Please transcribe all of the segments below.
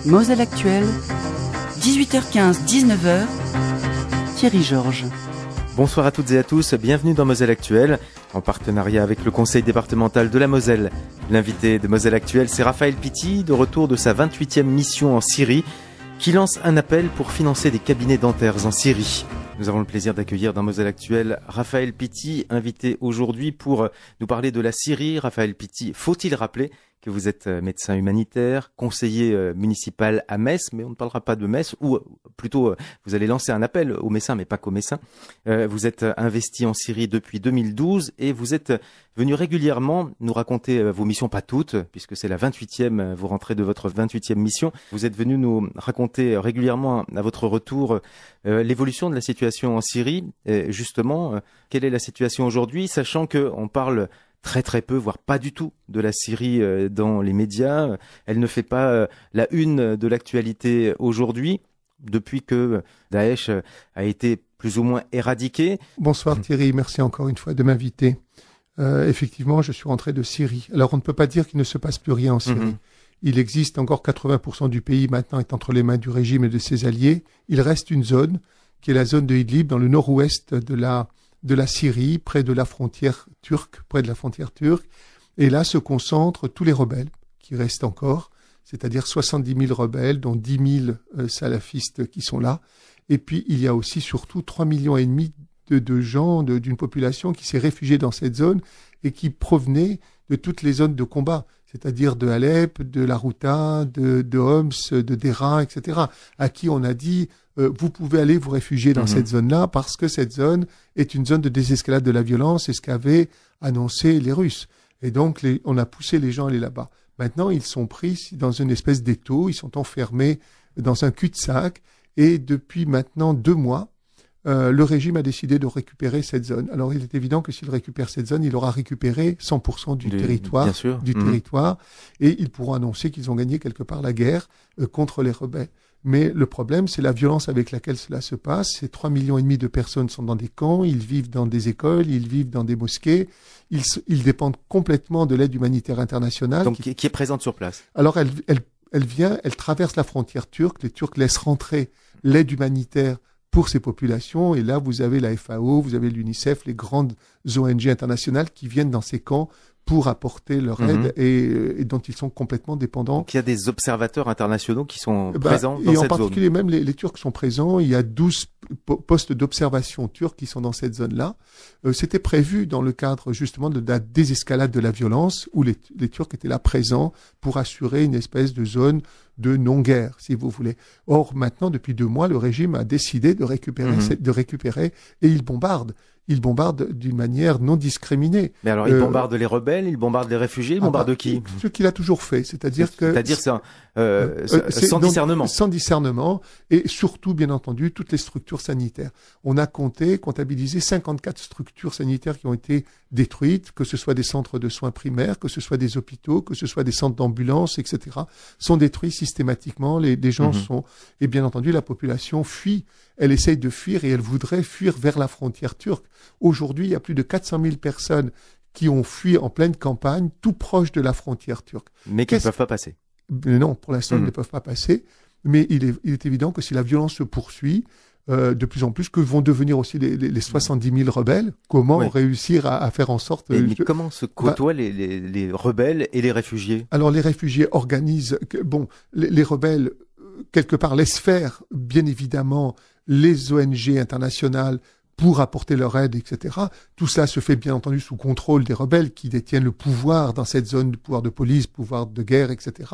Moselle Actuelle, 18h15, 19h, Thierry Georges. Bonsoir à toutes et à tous, bienvenue dans Moselle Actuelle, en partenariat avec le conseil départemental de la Moselle. L'invité de Moselle Actuelle, c'est Raphaël Pitti, de retour de sa 28e mission en Syrie, qui lance un appel pour financer des cabinets dentaires en Syrie. Nous avons le plaisir d'accueillir dans Moselle Actuelle Raphaël Pitti, invité aujourd'hui pour nous parler de la Syrie. Raphaël Pitti, faut-il rappeler que vous êtes médecin humanitaire, conseiller municipal à Metz, mais on ne parlera pas de Metz, ou plutôt vous allez lancer un appel aux Messins, mais pas qu'aux Messins. Vous êtes investi en Syrie depuis 2012 et vous êtes venu régulièrement nous raconter vos missions, pas toutes, puisque c'est la 28e, vous rentrez de votre 28e mission. Vous êtes venu nous raconter régulièrement à votre retour l'évolution de la situation en Syrie. Justement, quelle est la situation aujourd'hui, sachant qu'on parle très peu, voire pas du tout de la Syrie dans les médias. Elle ne fait pas la une de l'actualité aujourd'hui, depuis que Daesh a été plus ou moins éradiqué. Bonsoir Thierry, merci encore une fois de m'inviter. Effectivement, je suis rentré de Syrie. Alors on ne peut pas dire qu'il ne se passe plus rien en Syrie. Il existe encore 80% du pays maintenant est entre les mains du régime et de ses alliés. Il reste une zone, qui est la zone de Idlib, dans le nord-ouest de la Syrie, près de la frontière turque, Et là se concentrent tous les rebelles qui restent encore, c'est-à-dire 70 000 rebelles, dont 10 000 salafistes qui sont là. Et puis, il y a aussi surtout 3,5 millions de gens, d'une population qui s'est réfugiée dans cette zone et qui provenaient de toutes les zones de combat, c'est-à-dire de Alep, de la Ghouta, de Homs, de Deraa, etc., à qui on a dit vous pouvez aller vous réfugier dans cette zone-là parce que cette zone est une zone de désescalade de la violence, c'est ce qu'avaient annoncé les Russes. Et donc, on a poussé les gens à aller là-bas. Maintenant, ils sont pris dans une espèce d'étau, ils sont enfermés dans un cul-de-sac et depuis maintenant 2 mois, le régime a décidé de récupérer cette zone. Alors, il est évident que s'il récupère cette zone, il aura récupéré 100% du territoire, territoire, et ils pourront annoncer qu'ils ont gagné quelque part la guerre contre les rebelles. Mais le problème, c'est la violence avec laquelle cela se passe. Ces 3,5 millions de personnes sont dans des camps, ils vivent dans des écoles, ils vivent dans des mosquées. Ils dépendent complètement de l'aide humanitaire internationale. Donc, qui est présente sur place. Alors, elle traverse la frontière turque. Les Turcs laissent rentrer l'aide humanitaire pour ces populations. Et là, vous avez la FAO, vous avez l'UNICEF, les grandes ONG internationales qui viennent dans ces camps pour apporter leur aide et dont ils sont complètement dépendants. Donc il y a des observateurs internationaux qui sont présents dans cette zone. Et en particulier, même les Turcs sont présents. Il y a 12 postes d'observation turcs qui sont dans cette zone-là. C'était prévu dans le cadre justement de la désescalade de la violence où les Turcs étaient là présents pour assurer une espèce de zone de non-guerre, si vous voulez. Or, maintenant, depuis 2 mois, le régime a décidé de récupérer et il bombarde. Il bombarde d'une manière non discriminée. Mais alors, il bombarde les rebelles, il bombarde les réfugiés, il bombarde qui? Ce qu'il a toujours fait, c'est-à-dire sans discernement. Sans discernement, et surtout, bien entendu, toutes les structures sanitaires. On a comptabilisé 54 structures sanitaires qui ont été détruites, que ce soit des centres de soins primaires, que ce soit des hôpitaux, que ce soit des centres d'ambulance, etc., sont détruits systématiquement. Les gens sont... Et bien entendu, la population fuit. Elle essaye de fuir et elle voudrait fuir vers la frontière turque. Aujourd'hui, il y a plus de 400 000 personnes qui ont fui en pleine campagne, tout proche de la frontière turque. Mais qui ne peuvent pas passer. Non, pour l'instant, ils ne peuvent pas passer. Mais il est évident que si la violence se poursuit, de plus en plus, que vont devenir aussi les 70 000 rebelles, comment réussir à faire en sorte... Mais comment se côtoient les rebelles et les réfugiés? Alors, les réfugiés organisent... les rebelles, quelque part, laissent faire, bien évidemment, les ONG internationales pour apporter leur aide, etc. Tout ça se fait bien entendu sous contrôle des rebelles qui détiennent le pouvoir dans cette zone, de pouvoir de police, pouvoir de guerre, etc.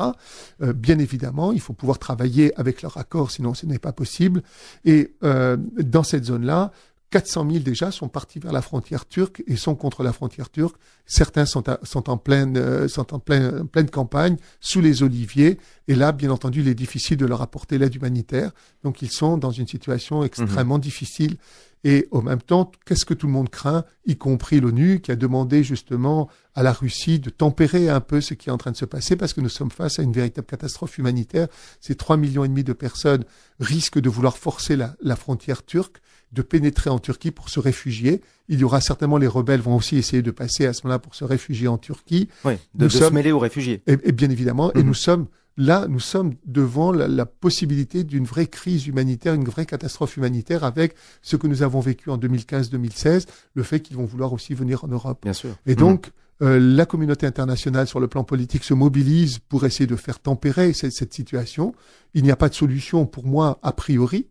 Bien évidemment, il faut pouvoir travailler avec leur accord, sinon ce n'est pas possible. Et dans cette zone-là, 400 000 déjà sont partis vers la frontière turque et sont contre la frontière turque. Certains sont en pleine campagne, sous les oliviers. Et là, bien entendu, il est difficile de leur apporter l'aide humanitaire. Donc, ils sont dans une situation extrêmement difficile. Et en même temps, qu'est-ce que tout le monde craint, y compris l'ONU, qui a demandé justement à la Russie de tempérer un peu ce qui est en train de se passer, parce que nous sommes face à une véritable catastrophe humanitaire. Ces 3,5 millions de personnes risquent de vouloir forcer la frontière turque, de pénétrer en Turquie pour se réfugier. Il y aura certainement, les rebelles vont aussi essayer de passer à ce moment-là pour se réfugier en Turquie. Oui, de se mêler aux réfugiés. Et bien évidemment, et nous sommes là, nous sommes devant la possibilité d'une vraie crise humanitaire, une vraie catastrophe humanitaire avec ce que nous avons vécu en 2015-2016, le fait qu'ils vont vouloir aussi venir en Europe. Bien sûr. Et donc, la communauté internationale sur le plan politique se mobilise pour essayer de faire tempérer cette situation. Il n'y a pas de solution pour moi a priori.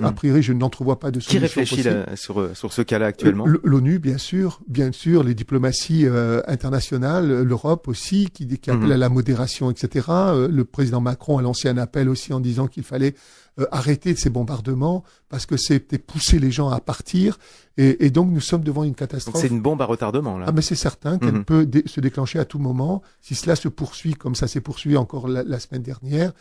A priori, je n'entrevois pas de solution. Qui réfléchit sur ce cas-là actuellement? L'ONU, bien sûr, les diplomaties internationales, l'Europe aussi, qui appelle à la modération, etc. Le président Macron a lancé un appel aussi en disant qu'il fallait arrêter ces bombardements parce que c'était pousser les gens à partir. Et donc, nous sommes devant une catastrophe. Donc c'est une bombe à retardement, là. Ah, mais c'est certain qu'elle peut se déclencher à tout moment. Si cela se poursuit comme ça s'est poursuivi encore la semaine dernière,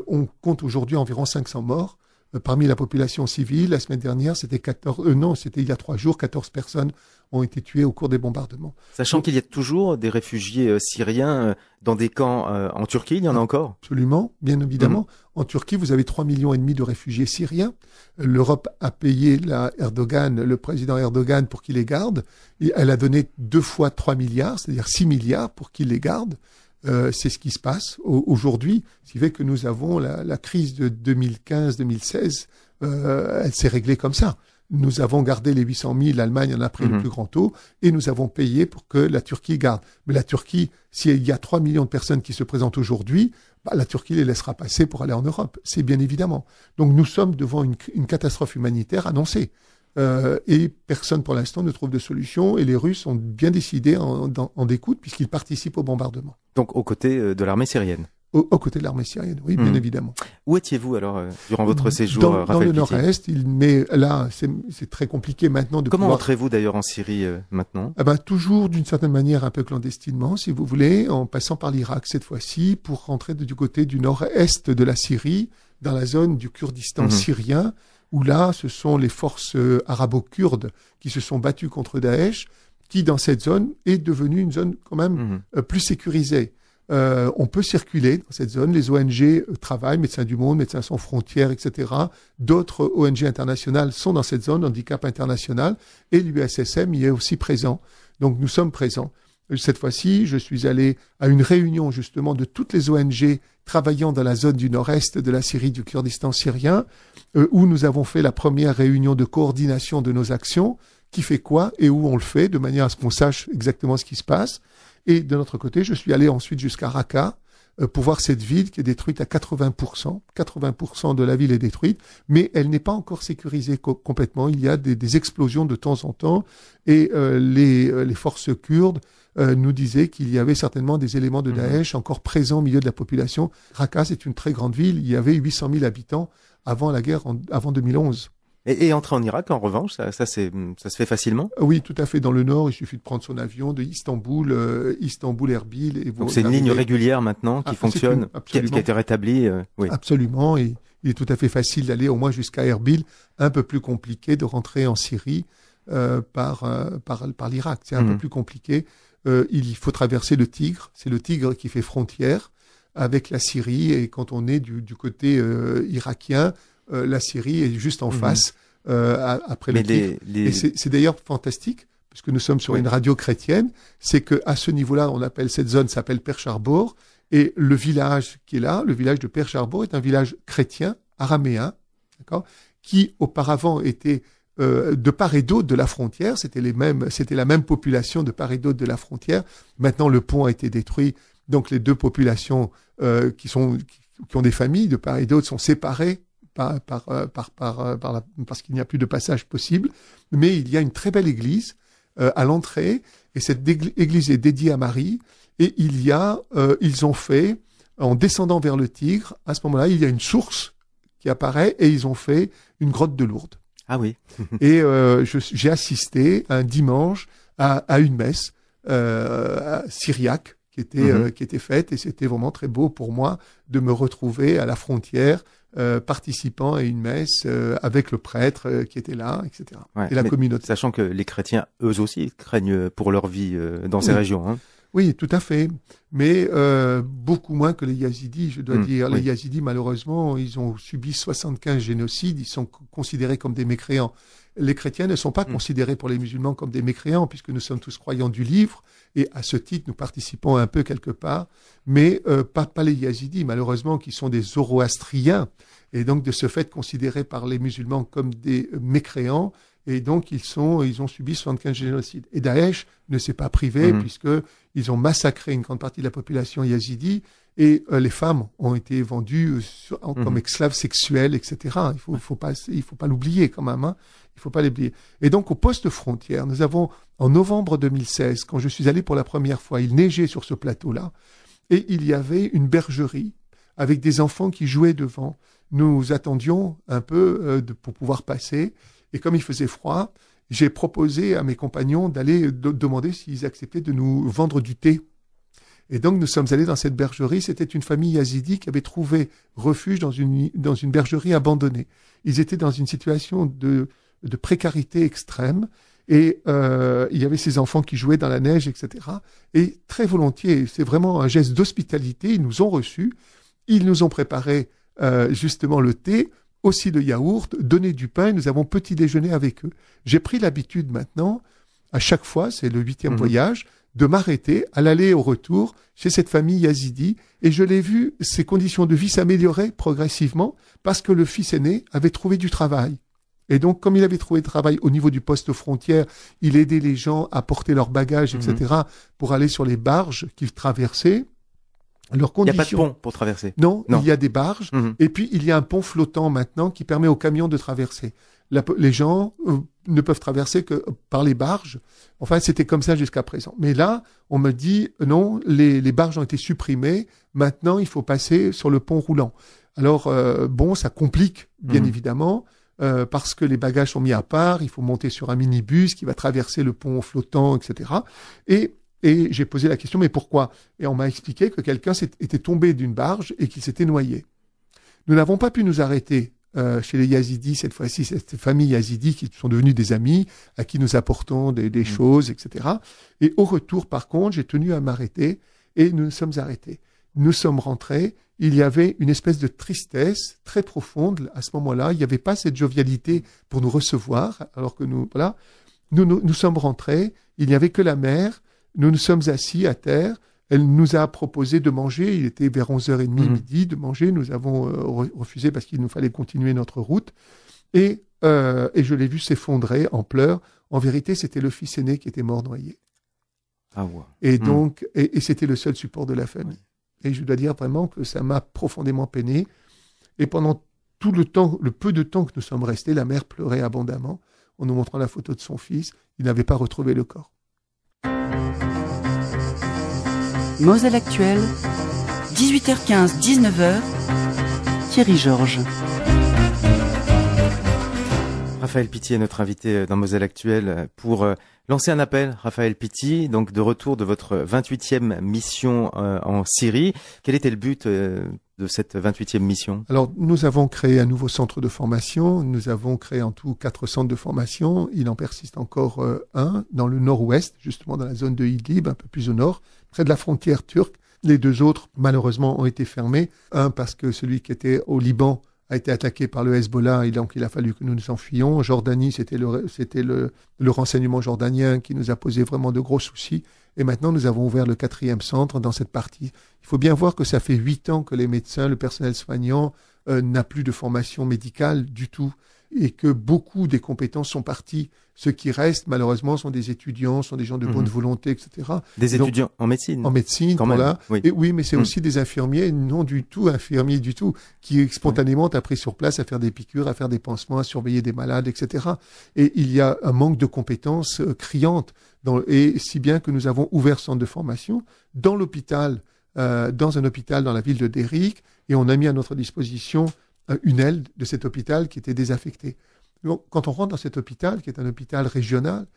on compte aujourd'hui environ 500 morts. Parmi la population civile, la semaine dernière, c'était il y a 3 jours, 14 personnes ont été tuées au cours des bombardements. Sachant qu'il y a toujours des réfugiés syriens dans des camps en Turquie, il y en a encore? Absolument, bien évidemment. En Turquie, vous avez 3,5 millions de réfugiés syriens. L'Europe a payé le président Erdogan pour qu'il les garde. Et elle a donné 2 fois 3 milliards, c'est-à-dire 6 milliards pour qu'il les garde. C'est ce qui se passe aujourd'hui, ce qui fait que nous avons la crise de 2015-2016, elle s'est réglée comme ça. Nous avons gardé les 800 000, l'Allemagne en a pris le plus grand taux, et nous avons payé pour que la Turquie garde. Mais la Turquie, s'il y a 3 millions de personnes qui se présentent aujourd'hui, la Turquie les laissera passer pour aller en Europe, c'est bien évidemment. Donc nous sommes devant une catastrophe humanitaire annoncée. Et personne pour l'instant ne trouve de solution, et les Russes ont bien décidé en découdre puisqu'ils participent au bombardement. Donc aux côtés de l'armée syrienne. Aux côtés de l'armée syrienne, oui, bien évidemment. Où étiez-vous alors durant votre séjour, dans Raphaël le nord-est, mais là c'est très compliqué maintenant de Comment entrez-vous d'ailleurs en Syrie maintenant? Toujours d'une certaine manière un peu clandestinement, si vous voulez, en passant par l'Irak cette fois-ci, pour rentrer du côté du nord-est de la Syrie, dans la zone du Kurdistan syrien, où là, ce sont les forces arabo-kurdes qui se sont battues contre Daesh, qui, dans cette zone, est devenue une zone quand même plus sécurisée. On peut circuler dans cette zone. Les ONG travaillent, Médecins du Monde, Médecins sans frontières, etc. D'autres ONG internationales sont dans cette zone, Handicap International, et l'USSM y est aussi présent. Donc, nous sommes présents. Cette fois-ci, je suis allé à une réunion justement de toutes les ONG travaillant dans la zone du nord-est de la Syrie, du Kurdistan syrien, où nous avons fait la première réunion de coordination de nos actions, qui fait quoi et où on le fait, de manière à ce qu'on sache exactement ce qui se passe. Et de notre côté, je suis allé ensuite jusqu'à Raqqa pour voir cette ville qui est détruite à 80%. 80% de la ville est détruite, mais elle n'est pas encore sécurisée complètement. Il y a des explosions de temps en temps, et les forces kurdes nous disaient qu'il y avait certainement des éléments de Daesh encore présents au milieu de la population. Raqqa, c'est une très grande ville. Il y avait 800 000 habitants avant la guerre, avant 2011. Et entrer en Irak, en revanche, ça se fait facilement? Oui, tout à fait. Dans le nord, il suffit de prendre son avion de Istanbul, Erbil. Et donc c'est une ligne régulière maintenant qui fonctionne, qui a été rétablie. Oui. Absolument. Et il est tout à fait facile d'aller au moins jusqu'à Erbil. Un peu plus compliqué de rentrer en Syrie par l'Irak. C'est un peu plus compliqué. Il faut traverser le Tigre. C'est le Tigre qui fait frontière avec la Syrie. Et quand on est du côté irakien, la Syrie est juste en face après le Tigre. Et c'est d'ailleurs fantastique, puisque nous sommes sur une radio chrétienne, c'est que à ce niveau-là, on appelle cette zone s'appelle Percharbor, et le village qui est là, le village de Percharbor, est un village chrétien araméen, d'accord, qui auparavant était de part et d'autre de la frontière, c'était la même population de part et d'autre de la frontière. Maintenant, le pont a été détruit, donc les deux populations qui ont des familles de part et d'autre sont séparées parce qu'il n'y a plus de passage possible. Mais il y a une très belle église à l'entrée, et cette église est dédiée à Marie. Et ils ont fait, en descendant vers le Tigre, à ce moment-là, il y a une source qui apparaît, et ils ont fait une grotte de Lourdes. Ah oui. Et j'ai assisté un dimanche à une messe syriaque qui était faite, et c'était vraiment très beau pour moi de me retrouver à la frontière, participant à une messe avec le prêtre qui était là, etc. Ouais, et la communauté. Sachant que les chrétiens, eux aussi, craignent pour leur vie dans ces régions. Hein. Oui, tout à fait. Mais beaucoup moins que les Yazidis, je dois dire. Oui. Les Yazidis, malheureusement, ils ont subi 75 génocides. Ils sont considérés comme des mécréants. Les chrétiens ne sont pas considérés pour les musulmans comme des mécréants, puisque nous sommes tous croyants du livre. Et à ce titre, nous participons un peu quelque part. Mais pas les Yazidis, malheureusement, qui sont des zoroastriens. Et donc, de ce fait, considérés par les musulmans comme des mécréants. Et donc, ils ont subi 75 génocides. Et Daesh ne s'est pas privé, puisque ils ont massacré une grande partie de la population yazidi, et les femmes ont été vendues comme esclaves sexuelles, etc. Il faut pas l'oublier quand même, hein. Il faut pas l'oublier. Et donc, au poste frontière, nous avons, en novembre 2016, quand je suis allé pour la première fois, il neigeait sur ce plateau-là, et il y avait une bergerie avec des enfants qui jouaient devant. Nous attendions un peu pour pouvoir passer. Et comme il faisait froid, j'ai proposé à mes compagnons d'aller demander s'ils acceptaient de nous vendre du thé. Et donc, nous sommes allés dans cette bergerie. C'était une famille yazidi qui avait trouvé refuge dans une bergerie abandonnée. Ils étaient dans une situation de précarité extrême. Et il y avait ces enfants qui jouaient dans la neige, etc. Et très volontiers, c'est vraiment un geste d'hospitalité. Ils nous ont reçus. Ils nous ont préparé justement le thé, aussi le yaourt, donné du pain. Nous avons petit déjeuner avec eux. J'ai pris l'habitude maintenant, à chaque fois, c'est le 8e voyage, de m'arrêter à l'aller et au retour chez cette famille yazidi. Et je l'ai vu, ses conditions de vie s'amélioraient progressivement parce que le fils aîné avait trouvé du travail. Et donc, comme il avait trouvé du travail au niveau du poste frontière, il aidait les gens à porter leurs bagages, etc., pour aller sur les barges qu'ils traversaient. Leurs conditions... Il n'y a pas de pont pour traverser. Non, il y a des barges. Et puis, il y a un pont flottant maintenant qui permet aux camions de traverser. Les gens ne peuvent traverser que par les barges. Enfin, c'était comme ça jusqu'à présent. Mais là, on me dit, non, les barges ont été supprimées. Maintenant, il faut passer sur le pont roulant. Alors, ça complique, bien évidemment, parce que les bagages sont mis à part. Il faut monter sur un minibus qui va traverser le pont flottant, etc. Et j'ai posé la question, mais pourquoi? Et on m'a expliqué que quelqu'un était tombé d'une barge et qu'il s'était noyé. Nous n'avons pas pu nous arrêter chez les Yazidis, cette fois-ci, cette famille Yazidi qui sont devenus des amis, à qui nous apportons des choses, etc. Et au retour, par contre, j'ai tenu à m'arrêter et nous nous sommes arrêtés. Nous sommes rentrés, il y avait une espèce de tristesse très profonde à ce moment-là. Il n'y avait pas cette jovialité pour nous recevoir, alors que nous sommes rentrés, il n'y avait que la mère. Nous nous sommes assis à terre. Elle nous a proposé de manger. Il était vers 11h30, midi, de manger. Nous avons refusé parce qu'il nous fallait continuer notre route. Et je l'ai vu s'effondrer en pleurs. En vérité, c'était le fils aîné qui était mort noyé. Ah ouais. Et donc, et c'était le seul support de la famille. Et je dois dire vraiment que ça m'a profondément peiné. Et pendant tout le temps, le peu de temps que nous sommes restés, la mère pleurait abondamment en nous montrant la photo de son fils. Il n'avait pas retrouvé le corps. Moselle Actuelle, 18h15, 19h, Thierry Georges. Raphaël Pitti est notre invité dans Moselle Actuelle pour lancer un appel. Raphaël Pitti, donc de retour de votre 28e mission en Syrie. Quel était le but de cette 28e mission? Alors, nous avons créé un nouveau centre de formation. Nous avons créé en tout 4 centres de formation. Il en persiste encore un dans le nord-ouest, justement dans la zone de Idlib, un peu plus au nord, près de la frontière turque. Les 2 autres, malheureusement, ont été fermés. Un, parce que celui qui était au Liban a été attaqué par le Hezbollah et donc il a fallu que nous nous enfuyions. En Jordanie, c'était le renseignement jordanien qui nous a posé vraiment de gros soucis. Et maintenant, nous avons ouvert le 4e centre dans cette partie. Il faut bien voir que ça fait 8 ans que les médecins, le personnel soignant n'a plus de formation médicale du tout et que beaucoup des compétences sont parties. Ceux qui restent, malheureusement, sont des étudiants, sont des gens de bonne volonté, etc. Des étudiants en médecine? En médecine, voilà. Oui. Et oui, mais c'est aussi des infirmiers, non du tout infirmiers du tout, qui spontanément ont appris sur place à faire des piqûres, à faire des pansements, à surveiller des malades, etc. Et il y a un manque de compétences criantes. Et si bien que nous avons ouvert ce centre de formation dans l'hôpital, dans un hôpital dans la ville de Derrick, et on a mis à notre disposition une aile de cet hôpital qui était désaffectée. Donc, quand on rentre dans cet hôpital, qui est un hôpital régional,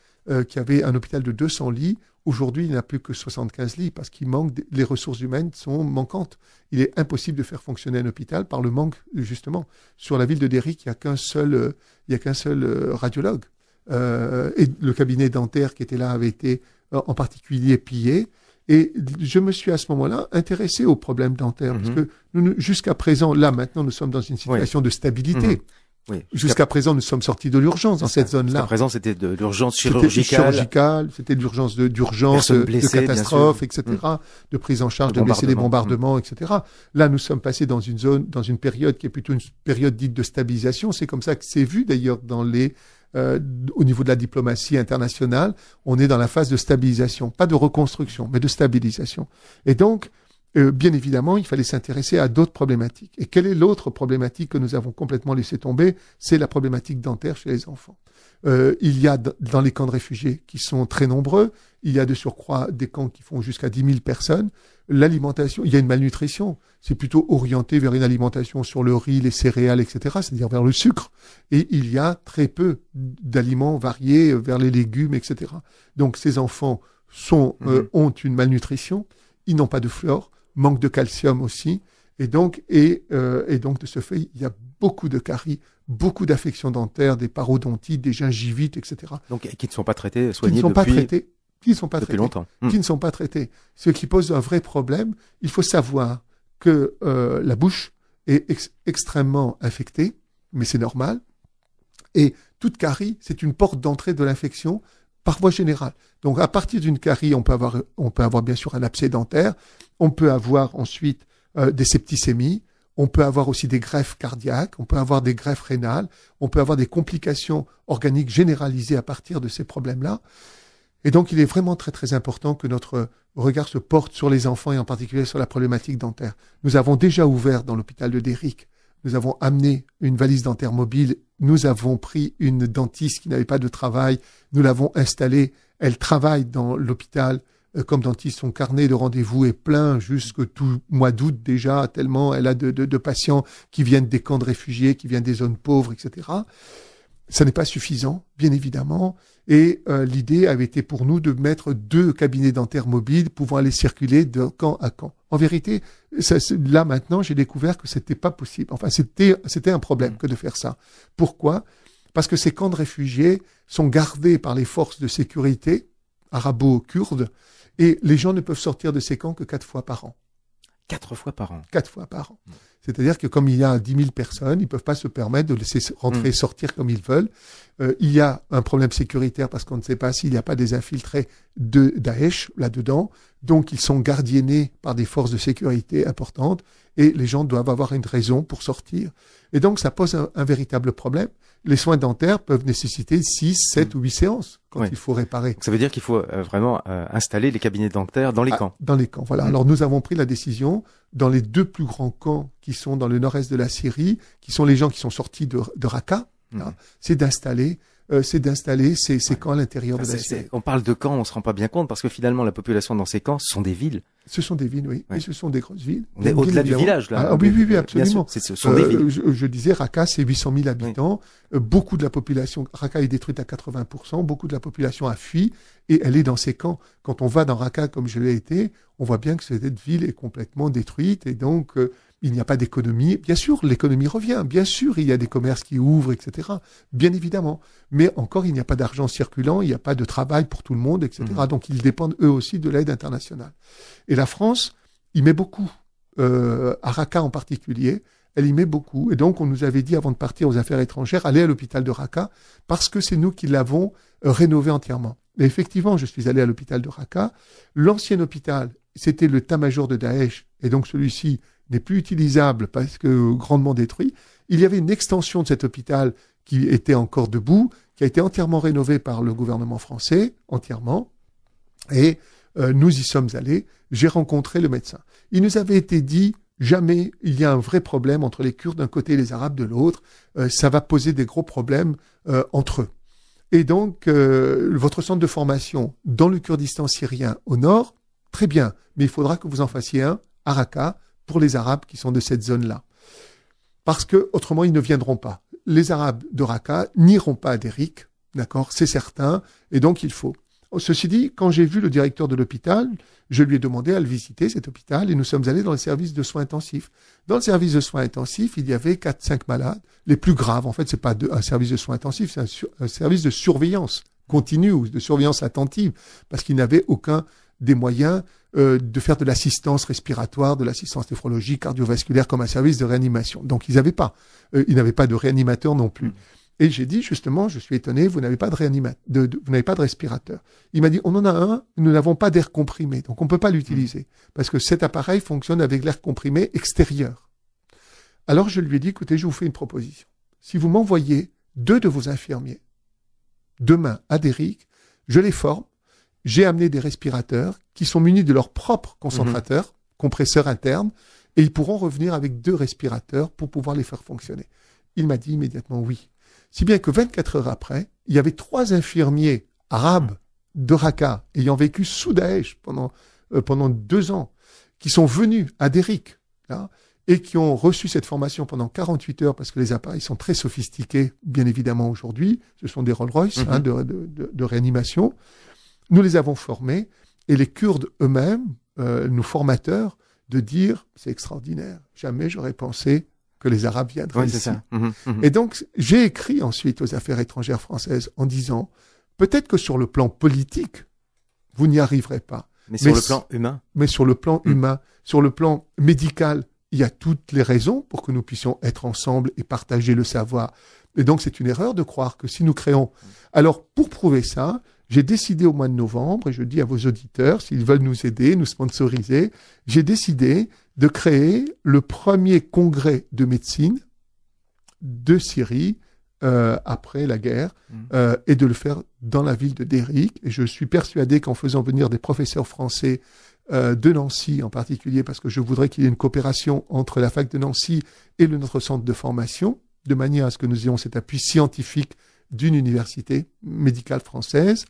qui avait un hôpital de 200 lits, aujourd'hui, il n'a plus que 75 lits parce qu'il manque, les ressources humaines sont manquantes. Il est impossible de faire fonctionner un hôpital par le manque, justement. Sur la ville de Derrick, il n'y a qu'un seul radiologue. Et le cabinet dentaire qui était là avait été en particulier pillé. Et je me suis à ce moment-là intéressé aux problèmes dentaires, parce que jusqu'à présent, là maintenant, nous sommes dans une situation de stabilité. Oui, jusqu'à présent, nous sommes sortis de l'urgence dans cette zone-là. Jusqu'à présent, c'était de l'urgence chirurgicale. C'était de l'urgence de catastrophe, etc., de prise en charge de blessés, des bombardements, etc. Là, nous sommes passés dans une période qui est plutôt une période dite de stabilisation. C'est comme ça que c'est vu d'ailleurs au niveau de la diplomatie internationale. On est dans la phase de stabilisation, pas de reconstruction, mais de stabilisation. Et donc, bien évidemment, il fallait s'intéresser à d'autres problématiques. Et quelle est l'autre problématique que nous avons complètement laissé tomber? C'est la problématique dentaire chez les enfants. Il y a dans les camps de réfugiés qui sont très nombreux, il y a de surcroît des camps qui font jusqu'à 10 000 personnes. L'alimentation, il y a une malnutrition. C'est plutôt orienté vers une alimentation sur le riz, les céréales, etc., c'est-à-dire vers le sucre. Et il y a très peu d'aliments variés vers les légumes, etc. Donc ces enfants ont une malnutrition, ils n'ont pas de fluor, manque de calcium aussi, et donc de ce fait, il y a beaucoup de caries, beaucoup d'affections dentaires, des parodontites, des gingivites, etc. Donc qui ne sont pas traités, soignés qui ne sont pas traités longtemps. Qui ne sont pas traités. Ce qui pose un vrai problème. Il faut savoir que la bouche est extrêmement infectée, mais c'est normal. Et toute carie, c'est une porte d'entrée de l'infection par voie générale. Donc, à partir d'une carie, on peut avoir bien sûr un abcès dentaire. On peut avoir ensuite des septicémies. On peut avoir aussi des greffes cardiaques. On peut avoir des greffes rénales. On peut avoir des complications organiques généralisées à partir de ces problèmes-là. Et donc, il est vraiment très, très important que notre regard se porte sur les enfants et en particulier sur la problématique dentaire. Nous avons déjà ouvert dans l'hôpital de Déric. Nous avons amené une valise dentaire mobile. Nous avons pris une dentiste qui n'avait pas de travail. Nous l'avons installée. Elle travaille dans l'hôpital comme dentiste. Son carnet de rendez-vous est plein jusque tout mois d'août déjà, tellement elle a de patients qui viennent des camps de réfugiés, qui viennent des zones pauvres, etc. Ça n'est pas suffisant, bien évidemment. Et l'idée avait été pour nous de mettre 2 cabinets dentaires mobiles pouvant aller circuler de camp à camp. En vérité, là maintenant, j'ai découvert que c'était pas possible. Enfin, c'était un problème que de faire ça. Pourquoi? Parce que ces camps de réfugiés sont gardés par les forces de sécurité arabo-kurdes et les gens ne peuvent sortir de ces camps que 4 fois par an. 4 fois par an. 4 fois par an. C'est-à-dire que comme il y a 10 000 personnes, ils peuvent pas se permettre de laisser rentrer et sortir comme ils veulent. Il y a un problème sécuritaire parce qu'on ne sait pas s'il n'y a pas des infiltrés de Daesh là-dedans. Donc, ils sont gardiennés par des forces de sécurité importantes et les gens doivent avoir une raison pour sortir. Et donc, ça pose un véritable problème. Les soins dentaires peuvent nécessiter 6, 7 ou 8 séances quand il faut réparer. Donc ça veut dire qu'il faut vraiment installer les cabinets dentaires dans les camps. Dans les camps, voilà. Alors nous avons pris la décision dans les 2 plus grands camps qui sont dans le nord-est de la Syrie, qui sont les gens qui sont sortis de Raqqa, c'est d'installer ces camps à l'intérieur de la Syrie. On parle de camps, on se rend pas bien compte parce que finalement la population dans ces camps, ce sont des villes. Ce sont des villes, oui. Et ce sont des grosses villes. On est au-delà du village, là. Oui, absolument. Ce sont des villes. Je disais, Raqqa, c'est 800 000 habitants. Beaucoup de la population, Raqqa est détruite à 80%. Beaucoup de la population a fui et elle est dans ces camps. Quand on va dans Raqqa, comme je l'ai été, on voit bien que cette ville est complètement détruite et donc il n'y a pas d'économie. Bien sûr, l'économie revient. Bien sûr, il y a des commerces qui ouvrent, etc. Bien évidemment. Mais encore, il n'y a pas d'argent circulant, il n'y a pas de travail pour tout le monde, etc. Donc, ils dépendent eux aussi de l'aide internationale. Et la France, y met beaucoup. À Raqqa en particulier, elle y met beaucoup. Et donc, on nous avait dit, avant de partir aux affaires étrangères, allez à l'hôpital de Raqqa, parce que c'est nous qui l'avons rénové entièrement. Et effectivement, je suis allé à l'hôpital de Raqqa. L'ancien hôpital, c'était le état-major de Daesh, et donc celui-ci n'est plus utilisable parce que grandement détruit. Il y avait une extension de cet hôpital qui était encore debout, qui a été entièrement rénovée par le gouvernement français, entièrement. Et nous y sommes allés. J'ai rencontré le médecin. Il nous avait été dit, jamais il y a un vrai problème entre les Kurdes d'un côté et les Arabes de l'autre. Ça va poser des gros problèmes entre eux. Et donc, votre centre de formation dans le Kurdistan syrien au nord, très bien, mais il faudra que vous en fassiez un à Raqqa pour les Arabes qui sont de cette zone-là. Parce que autrement, ils ne viendront pas. Les Arabes de Raqqa n'iront pas à Déric, d'accord, c'est certain, et donc il faut. Ceci dit, quand j'ai vu le directeur de l'hôpital, je lui ai demandé à le visiter, cet hôpital, et nous sommes allés dans le service de soins intensifs. Dans le service de soins intensifs, il y avait 4-5 malades, les plus graves. En fait, c'est pas un service de soins intensifs, c'est un service de surveillance continue ou de surveillance attentive, parce qu'ils n'avaient aucun des moyens de faire de l'assistance respiratoire, de l'assistance néphrologique, cardiovasculaire comme un service de réanimation. Donc ils n'avaient pas de réanimateur non plus. Et j'ai dit justement, je suis étonné, vous n'avez pas de vous n'avez pas de respirateur. Il m'a dit, on en a un, nous n'avons pas d'air comprimé, donc on peut pas l'utiliser parce que cet appareil fonctionne avec l'air comprimé extérieur. Alors je lui ai dit, écoutez, je vous fais une proposition. Si vous m'envoyez 2 de vos infirmiers demain à Déric, je les forme. J'ai amené des respirateurs qui sont munis de leur propre concentrateur, compresseur interne, et ils pourront revenir avec 2 respirateurs pour pouvoir les faire fonctionner. Il m'a dit immédiatement oui. Si bien que 24 heures après, il y avait 3 infirmiers arabes de Raqqa, ayant vécu sous Daesh pendant 2 ans, qui sont venus à Déric, là, et qui ont reçu cette formation pendant 48 heures, parce que les appareils sont très sophistiqués, bien évidemment aujourd'hui. Ce sont des Rolls-Royce de réanimation. Nous les avons formés, et les Kurdes eux-mêmes, nos formateurs, de dire, c'est extraordinaire, jamais j'aurais pensé que les Arabes viendraient ici. C'est ça. Et donc, j'ai écrit ensuite aux Affaires étrangères françaises en disant, peut-être que sur le plan politique, vous n'y arriverez pas. Mais sur le plan humain. Mais sur le plan humain, sur le plan médical, il y a toutes les raisons pour que nous puissions être ensemble et partager le savoir. Et donc, c'est une erreur de croire que si nous créons... Alors, pour prouver ça, j'ai décidé au mois de novembre, et je dis à vos auditeurs, s'ils veulent nous aider, nous sponsoriser, j'ai décidé de créer le premier congrès de médecine de Syrie après la guerre, et de le faire dans la ville de Déric. Et je suis persuadé qu'en faisant venir des professeurs français de Nancy en particulier, parce que je voudrais qu'il y ait une coopération entre la fac de Nancy et notre centre de formation, de manière à ce que nous ayons cet appui scientifique d'une université médicale française,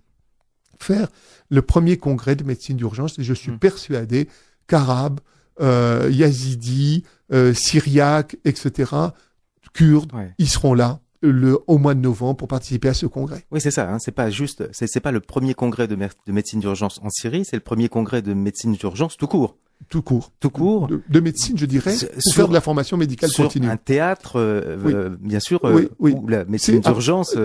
faire le premier congrès de médecine d'urgence. Et je suis persuadé qu'Arabes, Yazidis, Syriaques, etc., Kurdes, ils seront là au mois de novembre pour participer à ce congrès. Oui, c'est ça. C'est pas juste, c'est pas le premier congrès de médecine d'urgence en Syrie, c'est le premier congrès de médecine d'urgence tout court. Tout court. Tout court. De médecine, je dirais, pour faire de la formation médicale continue. Un théâtre, bien sûr, où la médecine d'urgence...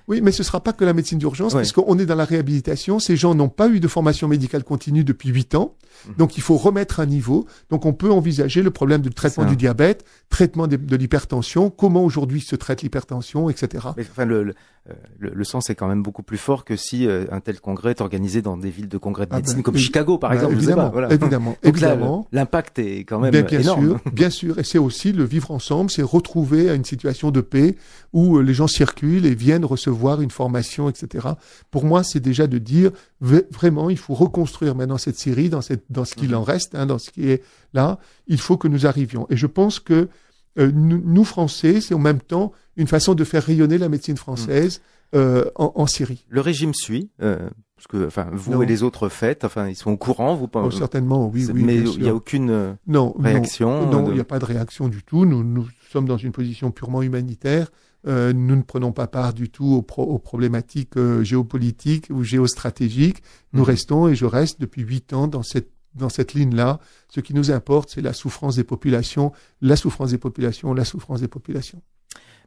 Oui, mais ce sera pas que la médecine d'urgence, puisqu'on est dans la réhabilitation. Ces gens n'ont pas eu de formation médicale continue depuis 8 ans. Donc, il faut remettre un niveau. Donc, on peut envisager le problème du traitement du diabète, traitement de l'hypertension, comment aujourd'hui se traite l'hypertension, etc. Mais enfin, le sens est quand même beaucoup plus fort que si un tel congrès est organisé dans des villes de congrès de médecine comme Chicago, par exemple. Évidemment, évidemment. L'impact est quand même énorme. Bien sûr. Et c'est aussi le vivre ensemble, c'est retrouver à une situation de paix où les gens circulent et viennent recevoir une formation, etc. Pour moi, c'est déjà de dire, vraiment, il faut reconstruire maintenant cette Syrie dans ce qu'il en reste, dans ce qui est là. Il faut que nous arrivions. Et je pense que nous, Français, c'est en même temps une façon de faire rayonner la médecine française en Syrie. Le régime suit, parce que vous et les autres faites, ils sont au courant, vous pensez? Certainement, oui. Mais il n'y a aucune réaction? Non, il n'y a pas de réaction du tout. Nous sommes dans une position purement humanitaire. Nous ne prenons pas part du tout aux problématiques géopolitiques ou géostratégiques. Nous restons, et je reste depuis 8 ans dans cette ligne-là. Ce qui nous importe, c'est la souffrance des populations, la souffrance des populations, la souffrance des populations.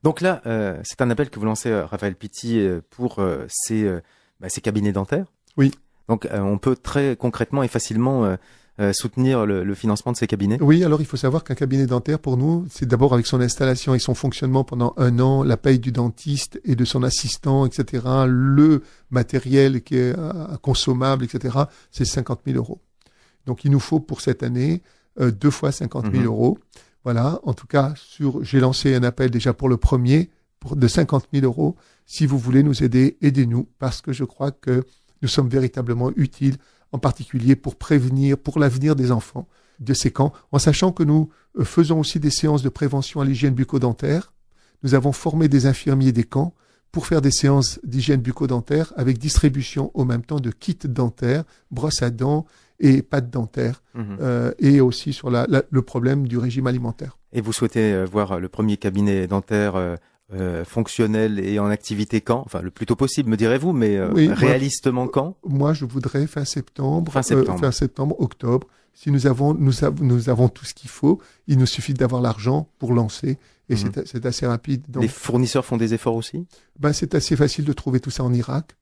Donc là, c'est un appel que vous lancez, Raphaël Pitti, pour ces cabinets dentaires. Oui. Donc on peut très concrètement et facilement soutenir le financement de ces cabinets. Oui, alors il faut savoir qu'un cabinet dentaire, pour nous, c'est d'abord avec son installation et son fonctionnement pendant 1 an, la paye du dentiste et de son assistant, etc., le matériel qui est consommable, etc., c'est 50 000 €. Donc il nous faut pour cette année 2 fois 50 000 €. Voilà, en tout cas, j'ai lancé un appel déjà pour le premier, de 50 000 €. Si vous voulez nous aider, aidez-nous, parce que je crois que nous sommes véritablement utiles, en particulier pour prévenir, pour l'avenir des enfants de ces camps, en sachant que nous faisons aussi des séances de prévention à l'hygiène bucco-dentaire. Nous avons formé des infirmiers des camps pour faire des séances d'hygiène bucco-dentaire avec distribution au même temps de kits dentaires, brosses à dents et pâtes dentaires, et aussi sur le problème du régime alimentaire. Et vous souhaitez voir le premier cabinet dentaire fonctionnel et en activité quand? Enfin, le plus tôt possible, me direz-vous, mais réalistement quand? Moi, je voudrais fin septembre, octobre. Si nous avons tout ce qu'il faut, il nous suffit d'avoir l'argent pour lancer, et c'est assez rapide. Donc, les fournisseurs font des efforts aussi? C'est assez facile de trouver tout ça en Irak.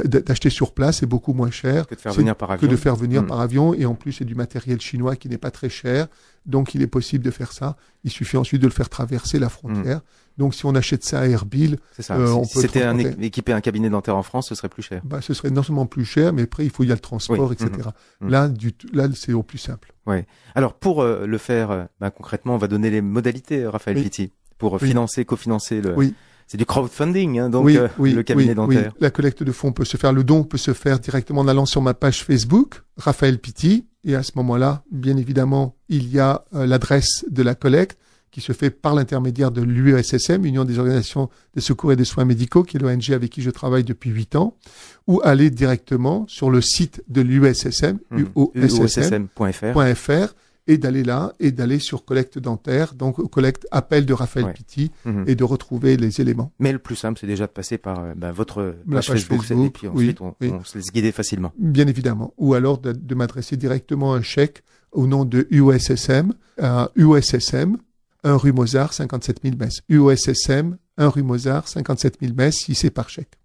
D'acheter sur place, c'est beaucoup moins cher que de faire venir par avion. Que de faire venir par avion. Et en plus, c'est du matériel chinois qui n'est pas très cher. Donc, il est possible de faire ça. Il suffit ensuite de le faire traverser la frontière. Donc, si on achète ça à Erbil, c'est ça. Si c'était équipé un cabinet dentaire en France, ce serait plus cher. Ce serait non seulement plus cher, mais après, il y a le transport, etc. Là, c'est au plus simple. Ouais. Alors, pour le faire, concrètement, on va donner les modalités, Raphaël Pitti, pour cofinancer le... Oui. C'est du crowdfunding, hein, donc le cabinet dentaire. Oui. La collecte de fonds peut se faire, le don peut se faire directement en allant sur ma page Facebook, Raphaël Pitti, et à ce moment-là, bien évidemment, il y a l'adresse de la collecte qui se fait par l'intermédiaire de l'USSM, Union des organisations de secours et des soins médicaux, qui est l'ONG avec qui je travaille depuis 8 ans, ou aller directement sur le site de l'USSM, uossm.fr, et d'aller là, et d'aller sur collecte dentaire, donc collecte appel de Raphaël Pitti, et de retrouver les éléments. Mais le plus simple, c'est déjà de passer par votre page Facebook, et puis ensuite on se laisse guider facilement. Bien évidemment. Ou alors de m'adresser directement un chèque au nom de USSM, à USSM, 1 rue Mozart, 57 000 Metz. USSM, 1 rue Mozart, 57 000 Metz, si c'est par chèque.